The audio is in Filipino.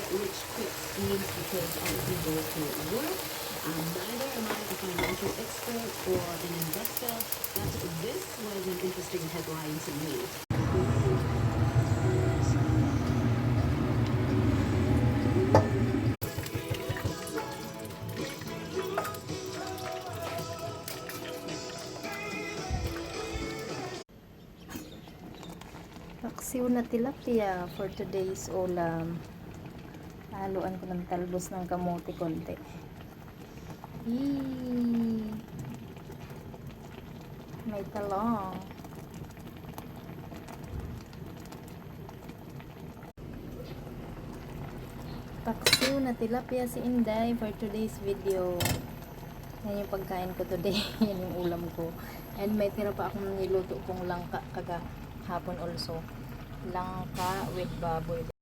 which quick schemes because obviously those don't work. Neither am I a financial expert or an investor, but this was an interesting headline to me. Paksiw na tilapia for today's ulam. Haluan ko ng talbos ng kamote konti. Yee! May talong. Paksiw na tilapia si Inday for today's video. Yan yung pagkain ko today. Yan yung ulam ko. And may tira pa akong niluto kong langka hapon also. Langka with baboy.